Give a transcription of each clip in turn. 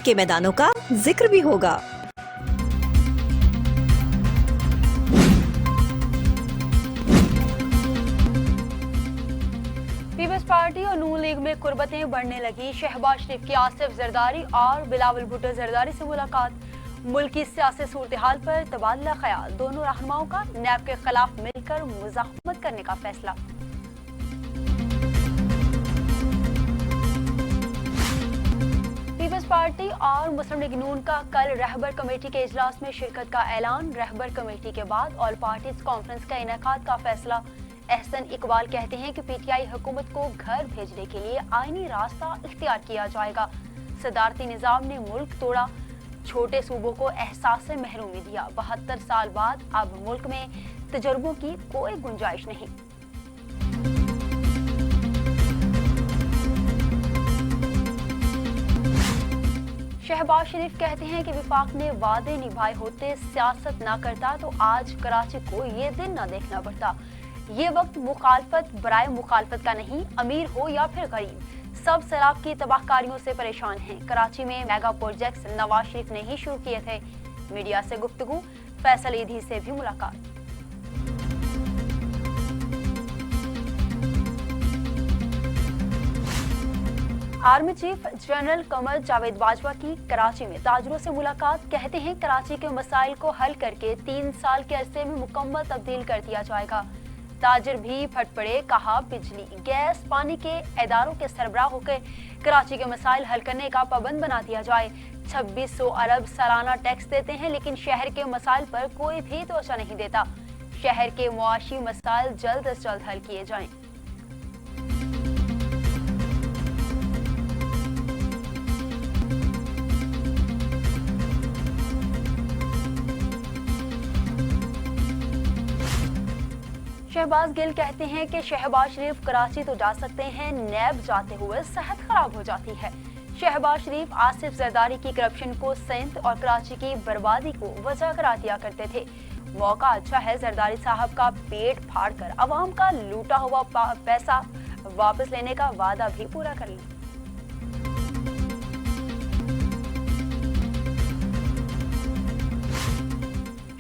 के मैदानों का जिक्र भी होगा। पीपल्स पार्टी और नून लीग में कुर्बतें बढ़ने लगी। शहबाज शरीफ की आसिफ जरदारी और बिलावल भुट्टो जरदारी से मुलाकात। मुल्क की सियासी सूरत हाल पर तबादला ख्याल। दोनों रहनुमाओं का नैब के खिलाफ मिलकर मुज़ाहमत करने का फैसला। पीपल्स पार्टी और मुस्लिम लीग नून का कल रहबर कमेटी के इजलास में शिरकत का ऐलान। रहबर कमेटी के बाद ऑल पार्टीज कॉन्फ्रेंस का इनेकाद का फैसला। एहसन इकबाल कहते हैं कि पीटीआई हुकूमत को घर भेजने के लिए आईनी रास्ता इख्तियार किया जाएगा। सदारती निज़ाम ने मुल्क तोड़ा, छोटे सूबों को एहसास से महरूमी दिया। 72 साल बाद अब मुल्क में तजर्बों की कोई गुंजाइश नहीं। शहबाज शरीफ कहते हैं कि विफाक ने वादे निभाए होते सियासत ना करता तो आज कराची को ये दिन ना देखना पड़ता। ये वक्त मुखालफत बराए मुखालफत का नहीं, अमीर हो या फिर गरीब, सब सैलाब की तबाहकारियों से परेशान हैं। कराची में मेगा प्रोजेक्ट्स नवाज शरीफ ने ही शुरू किए थे। मीडिया से गुफ्तगू, फैसल ईधी से भी मुलाकात। Army chief general Qamar Javed Bajwa की कराची में ताजरों से मुलाकात। कहते हैं कराची के मसाइल को हल करके 3 साल के अरसे में मुकम्मल तब्दील कर दिया जाएगा। ताजर भी फट पड़े, कहा बिजली गैस पानी के इदारों के सरबराह होकर कराची के मसाइल हल करने का पाबंद बना दिया जाए। 2600 अरब सालाना टैक्स देते हैं लेकिन शहर के मसाइल पर कोई भी तवज्जो नहीं देता। शहर के मुआशी मसाइल जल्द से जल्द हल किए जाएं। शहबाज गिल कहते हैं कि शहबाज शरीफ कराची तो जा सकते हैं, नैब जाते हुए सेहत खराब हो जाती है। शहबाज शरीफ आसिफ जरदारी की करप्शन को सिंध और कराची की बर्बादी को वजह करार दिया करते थे। मौका अच्छा है जरदारी साहब का पेट फाड़ कर अवाम का लूटा हुआ पैसा वापस लेने का वादा भी पूरा कर लें।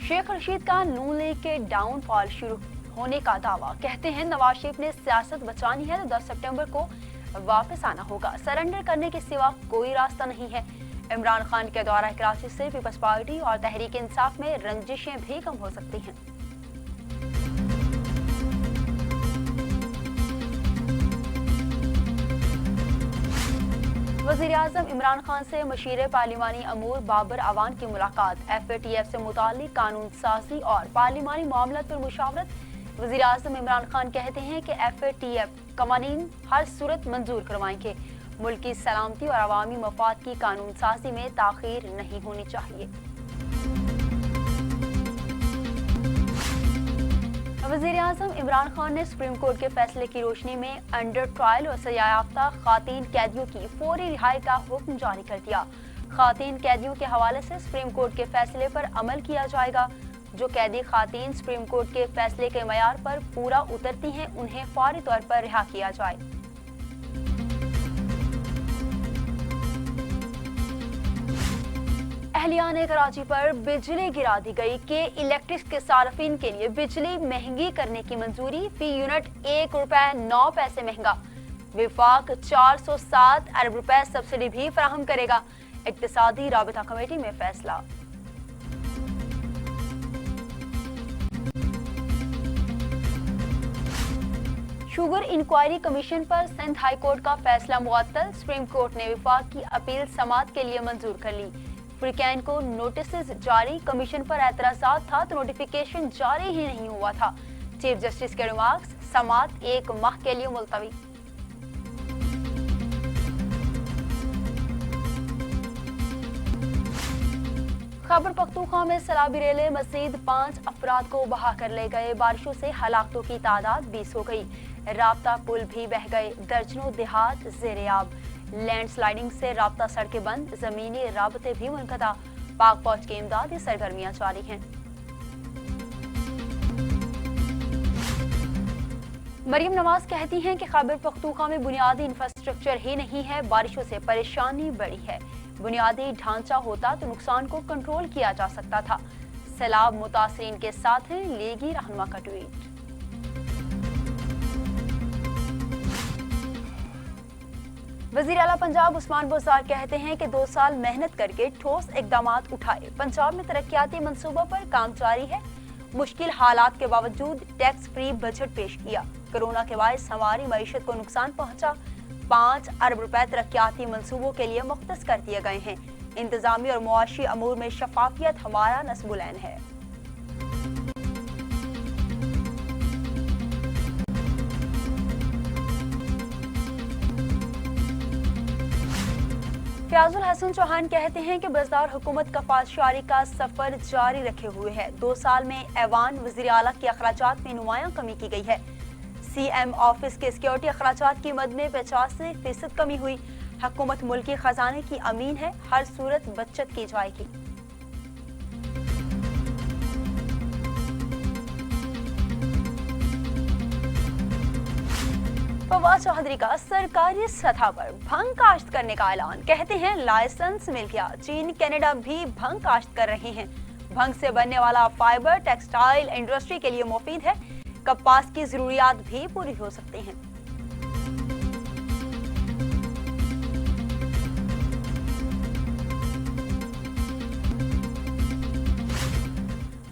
शेख रशीद का नून लीग के डाउनफॉल शुरू होने का दावा। कहते हैं नवाज शरीफ ने सियासत बचानी है तो 10 सितंबर को वापस आना होगा। सरेंडर करने के सिवा कोई रास्ता नहीं है। इमरान खान के दौरा कराची से पीपल्स पार्टी और तहरीक इंसाफ में रंजिशें भी कम हो सकती हैं। वज़ीर-ए-आज़म इमरान खान से मशीर पार्लिमानी अमूर बाबर अवान की मुलाकात। FATF से मुताल्लिक कानून साजी और पार्लिमानी मामलों पर मुशावरत। वज़ीर-ए-आज़म इमरान खान कहते हैं कि FATF कवानीन हर सूरत मंजूर करवाएंगे। मुल्क की सलामती और अवामी मफाद की कानून साजी में ताख़ीर नहीं होनी चाहिए। वज़ीर-ए-आज़म इमरान खान ने सुप्रीम कोर्ट के फैसले की रोशनी में अंडर ट्रायल और सजा याफ्ता खातीन कैदियों की फौरी रिहाई का हुक्म जारी कर दिया। खातीन कैदियों के हवाले से सुप्रीम कोर्ट के फैसले पर अमल किया जाएगा। जो कैदी खातीन सुप्रीम कोर्ट के फैसले के मयार पर पूरा उतरती हैं उन्हें फौरी तौर पर रिहा किया जाए। अहलियाने कराची पर बिजली गिरा दी गई कि इलेक्ट्रिक के सार्फिन के लिए बिजली महंगी करने की मंजूरी। फी यूनिट ₹1.09 महंगा। विफाक 407 अरब रुपए सब्सिडी भी फराहम करेगा। इक्तिसादी राबिता कमेटी में फैसला। शुगर इंक्वायरी कमीशन पर सिंध हाई कोर्ट का फैसला मुअत्तल। सुप्रीम कोर्ट ने विफाक की अपील समाअत के लिए मंजूर कर ली। फ्रीकैन को नोटिस जारी, कमीशन पर एतराज़ात था तो नोटिफिकेशन जारी ही नहीं हुआ था। चीफ जस्टिस के रिमार्क्स, समाअत 1 माह के लिए मुलतवी। खैबर पख्तूनख्वा में सैलाबी रेले मजीद 5 अफराद को बहा कर ले गए। बारिशों से हलाकतों की तादाद 20 हो गई। राब्ता पुल भी बह गए। दर्जनों देहात ज़ेर-ए-आब। लैंडस्लाइडिंग से राब्ता सड़कें बंद, जमीनी राबते भी मुनक़ता। पाक फौज की इमदादी सरगर्मियां जारी हैं। मरियम नवाज कहती हैं कि खैबर पख्तूनख्वा में बुनियादी इंफ्रास्ट्रक्चर ही नहीं है, बारिशों से परेशानी बढ़ी है। बुनियादी ढांचा होता तो नुकसान को कंट्रोल किया जा सकता था। सैलाब मुतासरीन के साथ हैं, लीगी रहनुमा का ट्वीट। वजीर आला पंजाब उस्मान बुज़दार कहते हैं कि 2 साल मेहनत करके ठोस इकदामात उठाए, पंजाब में तरक्याती मंसूबों पर काम जारी है। मुश्किल हालात के बावजूद टैक्स फ्री बजट पेश किया। कोरोना के बायस हमारी मईशत को नुकसान पहुंचा। 5 अरब रुपए तरक्याती मंसूबों के लिए मुख्तस कर दिए गए हैं। इंतजामी और मुआशी अमूर में शफाफियत हमारा नस्बुलैन है। फयाजुल हसन चौहान कहते हैं कि बज़दार हुकूमत कफ़ालशारी का सफर जारी रखे हुए है। 2 साल में ऐवान वज़ीर आला के अखराजात में नुमायां कमी की गई है। CM ऑफिस के सिक्योरिटी अखराजात की मद में 85% कमी हुई। हुकूमत मुल्की खजाने की अमीन है, हर सूरत बचत की जाएगी। फवाद चौधरी का सरकारी सतह पर भंग काश्त करने का ऐलान। कहते हैं लाइसेंस मिल गया, चीन कनाडा भी भंग काश्त कर रहे हैं। भंग से बनने वाला फाइबर टेक्सटाइल इंडस्ट्री के लिए मुफीद है। कपास की जरूरियात भी पूरी हो सकती हैं।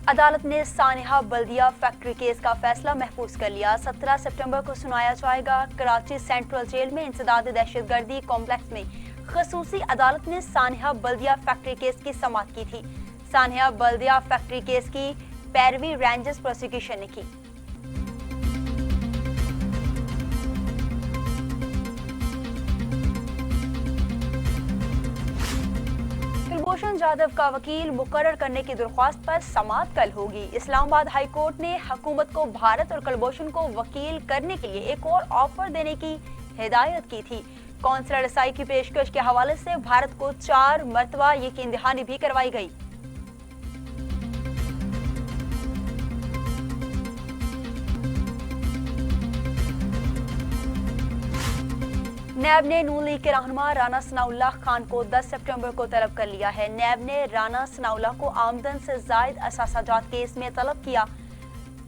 अदालत ने सानिहा बल्दिया फैक्ट्री केस का फैसला महफूज कर लिया। 17 सितंबर को सुनाया जाएगा। कराची सेंट्रल जेल में इंसदाद दहशतगर्दी कॉम्प्लेक्स में खसूसी अदालत ने सानिहा बल्दिया फैक्ट्री केस की समाअत की थी। सानिहा बल्दिया फैक्ट्री केस की पैरवी रेंजर्स प्रोसिक्यूशन ने की। कुलभूषण जाधव का वकील मुकर्रर करने की दरख्वास्त पर समाअत कल होगी। इस्लामाबाद हाई कोर्ट ने हुकूमत को भारत और कुलभूषण को वकील करने के लिए एक और ऑफर देने की हिदायत की थी। कौंसलर रसाई की पेशकश के हवाले से भारत को 4 मरतबा यकीन दहानी भी करवाई गई। नैब ने नून लीग के रहनुमा राना सनाउल्लाह खान को 10 सितंबर को तलब कर लिया है। नैब ने राना सनाउल्लाह को आमदन से जायद असासाजात केस में तलब किया।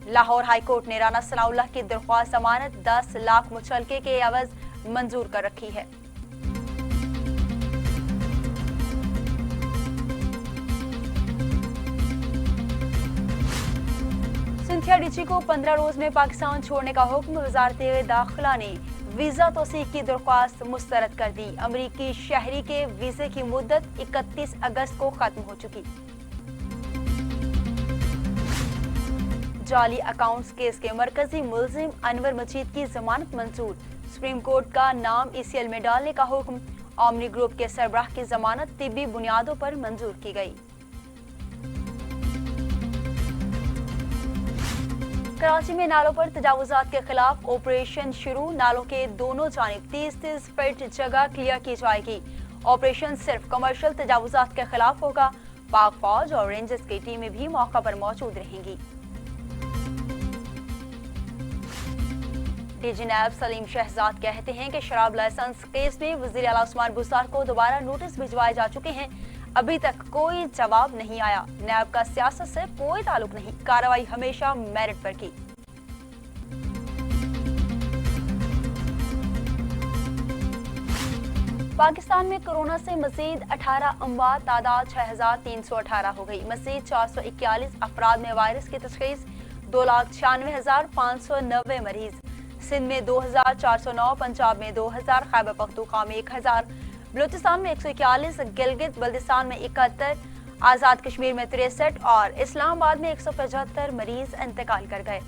लाहौर हाई कोर्ट ने राना सनाउल्लाह की दरख्वास्त जमानत 10 लाख मुचलके के एवज मंजूर कर रखी है। सिंथिया डीची को 15 रोज में पाकिस्तान छोड़ने का हुक्म। वजारत दाखिला ने वीजा तौसीक की दरख्वास्त मुस्तरद कर दी। अमरीकी शहरी के वीजे की मुद्दत 31 अगस्त को खत्म हो चुकी। जाली अकाउंट्स केस के मरकजी मुलजिम अनवर मजीद की जमानत मंजूर। सुप्रीम कोर्ट का नाम ECL में डालने का हुक्म। ओमनी ग्रुप के सरबराह की जमानत तिब्बी बुनियादों पर मंजूर की गई। कराची में नालों पर तजावुजात के खिलाफ ऑपरेशन शुरू। नालों के दोनों जानिब 30-30 फीट जगह क्लियर की जाएगी। ऑपरेशन सिर्फ कमर्शियल तजावुजात के खिलाफ होगा। पाक फौज और रेंजर्स की टीमें भी मौका पर मौजूद रहेंगी। डीजी नैब सलीम शहजाद कहते हैं कि शराब लाइसेंस केस में वजीर आला उस्मान बुज़दार को दोबारा नोटिस भिजवाए जा चुके हैं। अभी तक कोई जवाब नहीं आया। नैब का सियासत से कोई ताल्लुक नहीं, कार्रवाई हमेशा मेरिट पर की। पाकिस्तान में कोरोना से मजीद 18 अमवात, तादाद 6318 हो गई। मजीद 441 अफराद में वायरस की तशखीस। 2,96,590 मरीज। सिंध में 2,409, पंजाब में 2,000, खैबर पख्तूनख्वा में 1,000, बलूचिस्तान में 141, गिलगित बल्दिस्तान में 71, आजाद कश्मीर में 63 और इस्लामाबाद में 175 मरीज इंतकाल कर गए।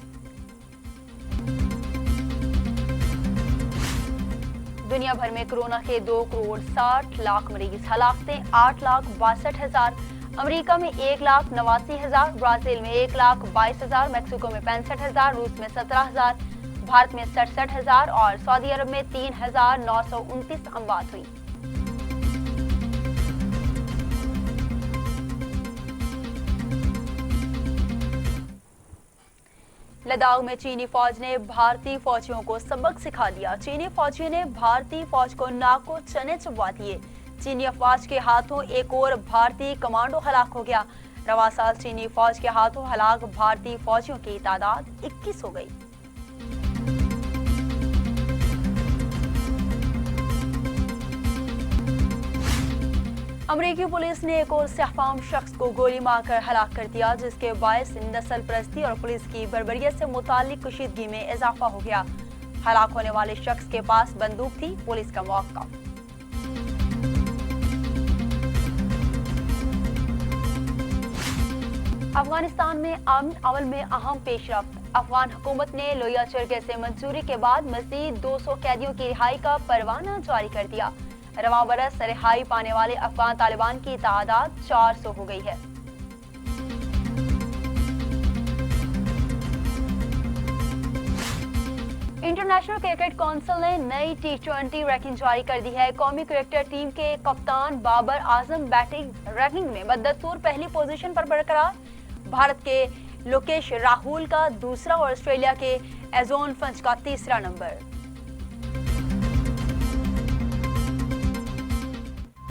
दुनिया भर में कोरोना के 2,60,00,000 मरीज, हलाकतें 8,62,000। अमेरिका में 1,89,000, ब्राजील में 1,22,000, मैक्सिको में 65,000, रूस में 17,000, भारत में 67,000 और सऊदी अरब में 3,929 अमवात हुई। लद्दाख में चीनी फौज ने भारतीय फौजियों को सबक सिखा दिया। चीनी फौजियों ने भारतीय फौज को नाक को चने चबवा दिए। چینی افواج کے ہاتھوں ایک اور بھارتی کمانڈو ہلاک ہو گیا۔ رواں سال چینی فوج کے ہاتھوں ہلاک بھارتی فوجیوں کی تعداد 21 ہو گئی۔ امریکی پولیس نے ایک اور سیاہ فام شخص کو گولی مار کر ہلاک کر دیا، جس کے باعث نسل پرستی اور پولیس کی بربریت سے متعلق کشیدگی میں اضافہ ہو گیا۔ ہلاک ہونے والے شخص کے پاس بندوق تھی، پولیس کا موقع۔ افغانستان میں امن عمل میں اہم پیش رفت۔ افغان حکومت نے لویا چرگے سے منظوری کے بعد مزید 200 قیدیوں کی رہائی کا پروانہ جاری کر دیا۔ رواں برس رہائی پانے والے افغان طالبان کی تعداد 400 ہو گئی ہے۔ انٹرنیشنل کرکٹ کونسل نے نئی T20 رینکنگ جاری کر دی ہے۔ قومی کرکٹر ٹیم کے کپتان بابر اعظم بیٹنگ رینکنگ میں بدستور پہلی پوزیشن پر برقرار۔ بھارت کے لوکیش راہول کا دوسرا اور آسٹریلیا کے ایزون فنچ کا تیسرا نمبر۔